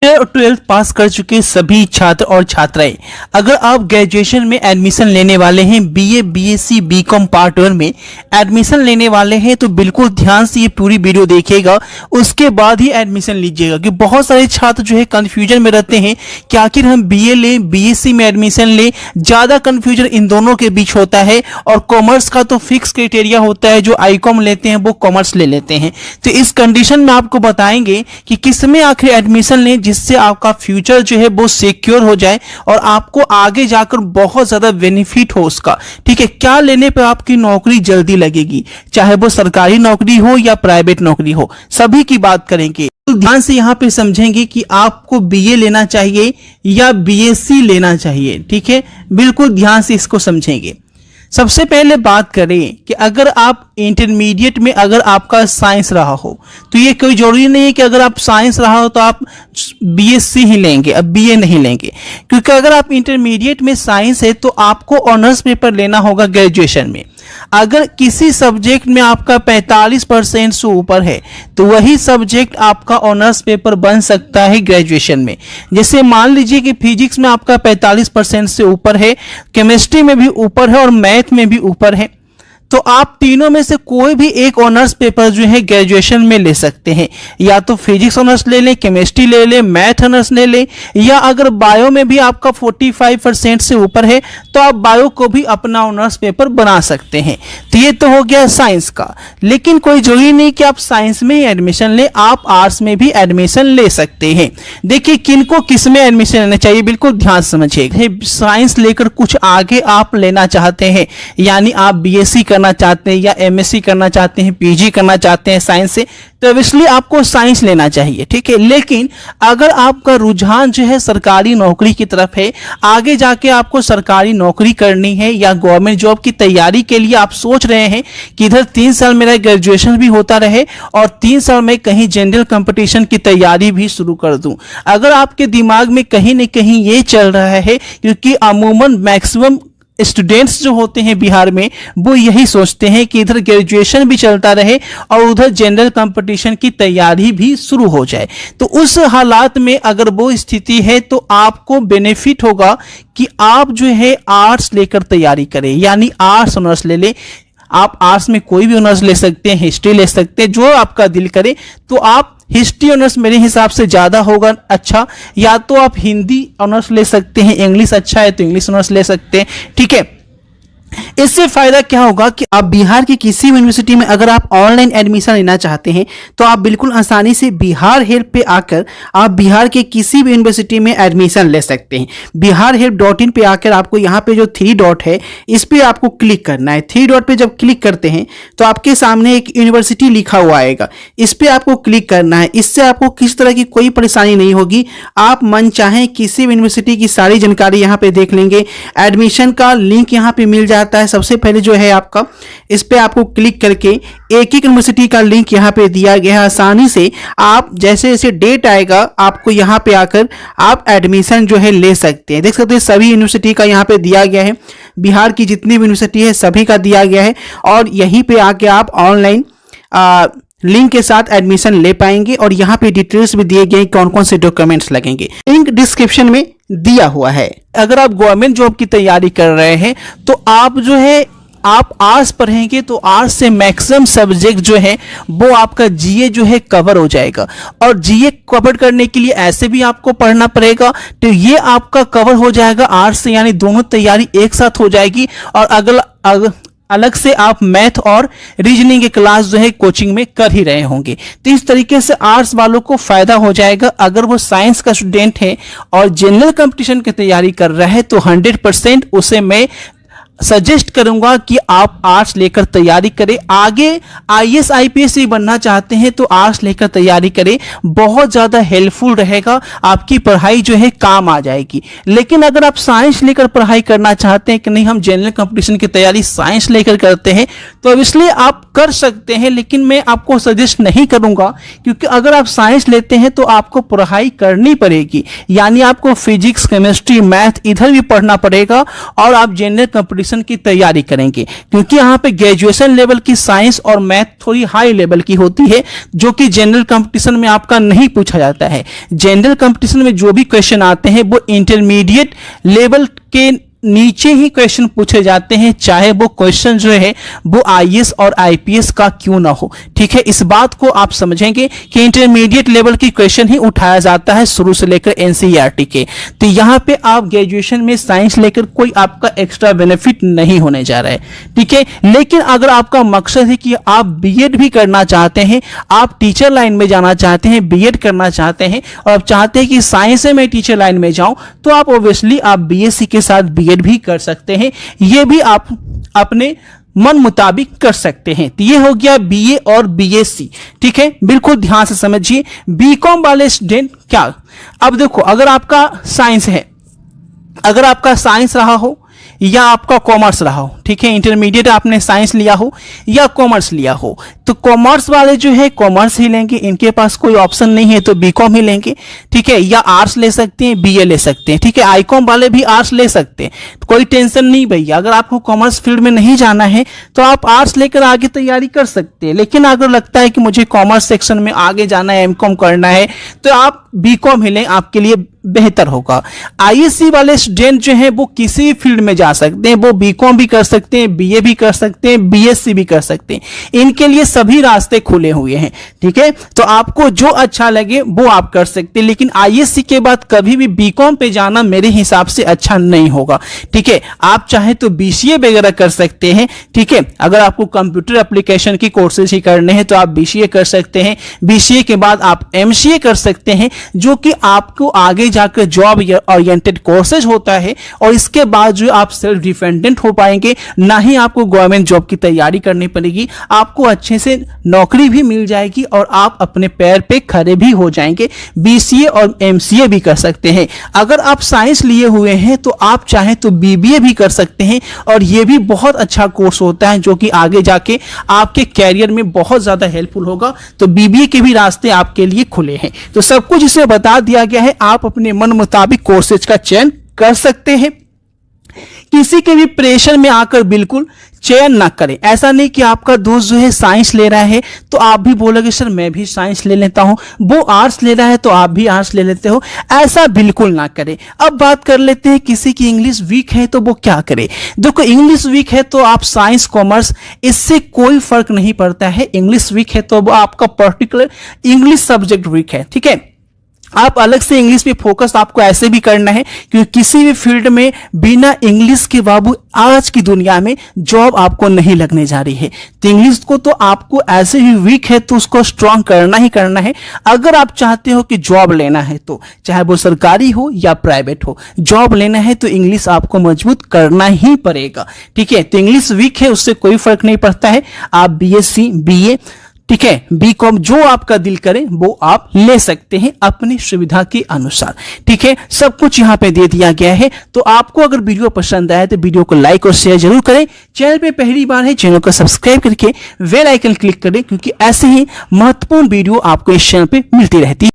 और 12th पास कर चुके सभी छात्र और छात्राएं, अगर आप ग्रेजुएशन में एडमिशन लेने वाले हैं, बीए, बीएससी, बीकॉम पार्ट 1 में एडमिशन लेने वाले हैं, तो बिल्कुल ध्यान से ये पूरी वीडियो देखिएगा, उसके बाद ही एडमिशन लीजिएगा। कि बहुत सारे छात्र जो है कंफ्यूजन में रहते हैं कि आखिर हम बीए लें, बीएससी में एडमिशन लें, ज़्यादा कंफ्यूजन इन दोनों के बीच होता है। और कॉमर्स का तो फिक्स क्राइटेरिया होता है, जो आईकॉम लेते हैं वो कॉमर्स ले लेते हैं। तो इस कंडीशन में आपको बताएंगे कि किस में आखिर एडमिशन लें, जिससे आपका फ्यूचर जो है वो सिक्योर हो जाए और आपको आगे जाकर बहुत ज्यादा बेनिफिट हो उसका। ठीक है, क्या लेने पर आपकी नौकरी जल्दी लगेगी, चाहे वो सरकारी नौकरी हो या प्राइवेट नौकरी हो, सभी की बात करेंगे। तो ध्यान से यहाँ पे समझेंगे कि आपको बीए लेना चाहिए या बीएससी लेना चाहिए। ठीक है, बिल्कुल ध्यान से इसको समझेंगे। सबसे पहले बात करें कि अगर आप इंटरमीडिएट में अगर आपका साइंस रहा हो, तो ये कोई जरूरी नहीं है कि अगर आप साइंस रहा हो तो आप बीएससी ही लेंगे, अब बीए नहीं लेंगे। क्योंकि अगर आप इंटरमीडिएट में साइंस है तो आपको ऑनर्स पेपर लेना होगा ग्रेजुएशन में। अगर किसी सब्जेक्ट में आपका 45% से ऊपर है तो वही सब्जेक्ट आपका ऑनर्स पेपर बन सकता है ग्रेजुएशन में। जैसे मान लीजिए कि फिजिक्स में आपका 45% से ऊपर है, केमिस्ट्री में भी ऊपर है और मैथ में भी ऊपर है, तो आप तीनों में से कोई भी एक ऑनर्स पेपर जो है ग्रेजुएशन में ले सकते हैं। या तो फिजिक्स ऑनर्स ले लें, केमिस्ट्री ले लें, मैथ ऑनर्स ले लें, या अगर बायो में भी आपका 45% से ऊपर है तो आप बायो को भी अपना ऑनर्स पेपर बना सकते हैं। तो ये तो हो गया साइंस का। लेकिन कोई जरूरी नहीं कि आप साइंस में ही एडमिशन लें, आप आर्ट्स में भी एडमिशन ले सकते हैं। देखिए किनको किस में एडमिशन लेना चाहिए, बिल्कुल ध्यान समझिए। साइंस लेकर कुछ आगे आप लेना चाहते हैं, यानी आप बीएससी करना चाहते हैं या एमएससी करना चाहते हैं, पीजी करना चाहते हैं साइंस से, तो इसलिए आपको साइंस लेना चाहिए। ठीक है, लेकिन अगर आपका रुझान जो है सरकारी नौकरी की तरफ है, आगे जाके आपको सरकारी नौकरी करनी है या गवर्नमेंट जॉब की तैयारी के लिए आप सोच रहे हैं कि इधर 3 साल मेरा ग्रेजुएशन भी होता रहे और 3 साल में कहीं जनरल कंपटीशन की तैयारी भी शुरू कर दूं, अगर आपके दिमाग में कहीं न कहीं ये चल रहा है, क्योंकि अमूमन मैक्सिमम स्टूडेंट्स जो होते हैं बिहार में वो यही सोचते हैं कि इधर ग्रेजुएशन भी चलता रहे और उधर जनरल कंपटीशन की तैयारी भी शुरू हो जाए, तो उस हालात में अगर वो स्थिति है तो आपको बेनिफिट होगा कि आप जो है आर्ट्स लेकर तैयारी करें, यानी आर्ट्स ऑनर्स ले लें। आप आर्ट्स में कोई भी ऑनर्स ले सकते हैं, हिस्ट्री ले सकते हैं, जो आपका दिल करे। तो आप हिस्ट्री ऑनर्स मेरे हिसाब से ज़्यादा होगा अच्छा, या तो आप हिंदी ऑनर्स ले सकते हैं, इंग्लिश अच्छा है तो इंग्लिश ऑनर्स ले सकते हैं। ठीक है, इससे फायदा क्या होगा कि आप बिहार की किसी भी यूनिवर्सिटी में अगर आप ऑनलाइन एडमिशन लेना चाहते हैं तो आप बिल्कुल आसानी से बिहार हेल्प पे आकर आप बिहार के किसी भी यूनिवर्सिटी में एडमिशन ले सकते हैं। biharhelp.in पे आकर आपको यहाँ पे जो 3 डॉट है इस पे आपको क्लिक करना है। 3 डॉट पे जब क्लिक करते हैं तो आपके सामने एक यूनिवर्सिटी लिखा हुआ आएगा, इस पे आपको क्लिक करना है। इससे आपको किस तरह की कोई परेशानी नहीं होगी, आप मन चाहे किसी भी यूनिवर्सिटी की सारी जानकारी यहाँ पे देख लेंगे। एडमिशन का लिंक यहाँ पे मिल जाता है। सबसे पहले जो है आपका इस पे आपको क्लिक करके एक एक यूनिवर्सिटी का लिंक यहाँ पे दिया गया है। आसानी से आप जैसे जैसे डेट आएगा आपको यहाँ पे आकर आप एडमिशन जो है ले सकते हैं। देख सकते हैं सभी यूनिवर्सिटी का यहाँ पे दिया गया है, बिहार की जितनी भी यूनिवर्सिटी है सभी का दिया गया है, और यहीं पे आके आप ऑनलाइन लिंक के साथ एडमिशन ले पाएंगे। और यहाँ पे डिटेल्स भी दिए गए कौन कौन से डॉक्यूमेंट्स लगेंगे, लिंक डिस्क्रिप्शन में दिया हुआ है। अगर आप गवर्नमेंट जॉब की तैयारी कर रहे हैं तो आप जो है आप आर्ट्स पढ़ेंगे तो आर्ट्स से मैक्सिमम सब्जेक्ट जो है वो आपका जीए जो है कवर हो जाएगा। और जीए कवर करने के लिए ऐसे भी आपको पढ़ना पड़ेगा, तो ये आपका कवर हो जाएगा आर्ट्स से, यानी दोनों तैयारी एक साथ हो जाएगी। और अगला अलग से आप मैथ और रीजनिंग के क्लास जो है कोचिंग में कर ही रहे होंगे। तो इस तरीके से आर्ट्स वालों को फायदा हो जाएगा। अगर वो साइंस का स्टूडेंट है और जनरल कंपटीशन की तैयारी कर रहा है तो 100% उसे मैं सजेस्ट करूंगा कि आप आर्ट्स लेकर तैयारी करें। आगे आईएएस आईपीएस बनना चाहते हैं तो आर्ट्स लेकर तैयारी करें, बहुत ज़्यादा हेल्पफुल रहेगा, आपकी पढ़ाई जो है काम आ जाएगी। लेकिन अगर आप साइंस लेकर पढ़ाई करना चाहते हैं कि नहीं हम जनरल कंपटीशन की तैयारी साइंस लेकर करते हैं, तो इसलिए आप कर सकते हैं, लेकिन मैं आपको सजेस्ट नहीं करूंगा। क्योंकि अगर आप साइंस लेते हैं तो आपको पढ़ाई करनी पड़ेगी, यानी आपको फिजिक्स, केमिस्ट्री, मैथ इधर भी पढ़ना पड़ेगा और आप जनरल कंपटीशन कंपटीशन की तैयारी करेंगे, क्योंकि यहाँ पे ग्रेजुएशन लेवल की साइंस और मैथ थोड़ी हाई लेवल की होती है, जो कि जनरल कंपटीशन में आपका नहीं पूछा जाता है। जनरल कंपटीशन में जो भी क्वेश्चन आते हैं वो इंटरमीडिएट लेवल के नीचे ही क्वेश्चन पूछे जाते हैं, चाहे वो क्वेश्चन जो है वो आईएएस और आईपीएस का क्यों ना हो। ठीक है, इस बात को आप समझेंगे कि इंटरमीडिएट लेवल की क्वेश्चन ही उठाया जाता है शुरू से लेकर एनसीईआरटी के। तो यहाँ पे आप ग्रेजुएशन में साइंस लेकर कोई आपका एक्स्ट्रा बेनिफिट नहीं होने जा रहा है। ठीक है, लेकिन अगर आपका मकसद है कि आप बीएड भी करना चाहते हैं, आप टीचर लाइन में जाना चाहते हैं, बीएड करना चाहते हैं और आप चाहते हैं कि साइंस से मैं टीचर लाइन में जाऊं, तो आप ऑब्वियसली आप बीएससी के साथ बीएड भी कर सकते हैं। ये भी आप अपने मन मुताबिक कर सकते हैं। तो ये हो गया बीए और बीएससी। ठीक है, बिल्कुल ध्यान से समझिए। बीकॉम वाले स्टूडेंट क्या, अब देखो, अगर आपका साइंस है, अगर आपका साइंस रहा हो या आपका कॉमर्स रहा हो, ठीक है, इंटरमीडिएट आपने साइंस लिया हो या कॉमर्स लिया हो, तो कॉमर्स वाले जो है कॉमर्स ही लेंगे, इनके पास कोई ऑप्शन नहीं है तो बीकॉम ही लेंगे। ठीक है, या आर्ट्स ले सकते हैं, बीए ले सकते हैं। ठीक है, आईकॉम वाले भी आर्ट्स ले सकते हैं, कोई टेंशन नहीं भैया। अगर आपको कॉमर्स फील्ड में नहीं जाना है तो आप आर्ट्स लेकर आगे तैयारी कर सकते हैं, लेकिन अगर लगता है कि मुझे कॉमर्स सेक्शन में आगे जाना है, एमकॉम करना है, तो आप बीकॉम ही लें, आपके लिए बेहतर होगा। आईएससी वाले स्टूडेंट जो हैं वो किसी भी फील्ड में जा सकते हैं, वो बीकॉम भी कर सकते हैं, बीए भी कर सकते हैं, बीएससी भी कर सकते हैं, इनके लिए सभी रास्ते खुले हुए हैं। ठीक है, तो आपको जो अच्छा लगे वो आप कर सकते हैं, लेकिन आईएससी के बाद कभी भी बीकॉम पे जाना मेरे हिसाब से अच्छा नहीं होगा। ठीक है, आप चाहे तो बीसीए वगैरह कर सकते हैं। ठीक है, अगर आपको कंप्यूटर एप्लीकेशन की कोर्सेज ही करने हैं तो आप बीसीए कर सकते हैं। बीसीए के बाद आप एमसीए कर सकते हैं, जो कि आपको आगे जाकर जॉब ओरिएंटेड कोर्सेज होता है, और इसके बाद जो आप सेल्फ डिपेंडेंट हो पाएंगे, ना ही आपको गवर्नमेंट जॉब की तैयारी करनी पड़ेगी, आपको अच्छे से नौकरी भी मिल जाएगी और आप अपने पैर पे खड़े भी हो जाएंगे। बीसीए और एमसीए भी कर सकते हैं। अगर आप साइंस लिए हुए हैं तो आप चाहें तो बीबीए भी कर सकते हैं, और यह भी बहुत अच्छा कोर्स होता है जो कि आगे जाके आपके कैरियर में बहुत ज्यादा हेल्पफुल होगा। तो बीबीए के भी रास्ते आपके लिए खुले हैं। तो सब कुछ इसे बता दिया गया है, आप अपने मन मुताबिक कोर्सेज का चयन कर सकते हैं। किसी के भी प्रेशर में आकर बिल्कुल चयन ना करें। ऐसा नहीं कि आपका दोस्त जो है साइंस ले रहा है तो आप भी बोलोगे सर मैं भी साइंस ले लेता हूं, वो आर्ट्स ले रहा है तो आप भी आर्ट्स ले लेते हो, ऐसा बिल्कुल ना करें। अब बात कर लेते हैं किसी की इंग्लिश वीक है तो वो क्या करे। देखो, इंग्लिश वीक है तो आप साइंस कॉमर्स इससे कोई फर्क नहीं पड़ता है। इंग्लिश वीक है तो वो आपका पर्टिकुलर इंग्लिश सब्जेक्ट वीक है। ठीक है, आप अलग से इंग्लिश पे फोकस आपको ऐसे भी करना है, क्योंकि किसी भी फील्ड में बिना इंग्लिश के बाबू आज की दुनिया में जॉब आपको नहीं लगने जा रही है। तो इंग्लिश को तो आपको ऐसे ही वीक है तो उसको स्ट्रांग करना ही करना है। अगर आप चाहते हो कि जॉब लेना है तो चाहे वो सरकारी हो या प्राइवेट हो, जॉब लेना है तो इंग्लिश आपको मजबूत करना ही पड़ेगा। ठीक है, तो इंग्लिश वीक है उससे कोई फर्क नहीं पड़ता है। आप बीएससी, बीए, ठीक है, बीकॉम, जो आपका दिल करे वो आप ले सकते हैं अपनी सुविधा के अनुसार। ठीक है, सब कुछ यहाँ पे दे दिया गया है। तो आपको अगर वीडियो पसंद आए तो वीडियो को लाइक और शेयर जरूर करें। चैनल पे पहली बार है, चैनल को सब्सक्राइब करके बेल आइकन क्लिक करें, क्योंकि ऐसे ही महत्वपूर्ण वीडियो आपको इस चैनल पे मिलती रहती है।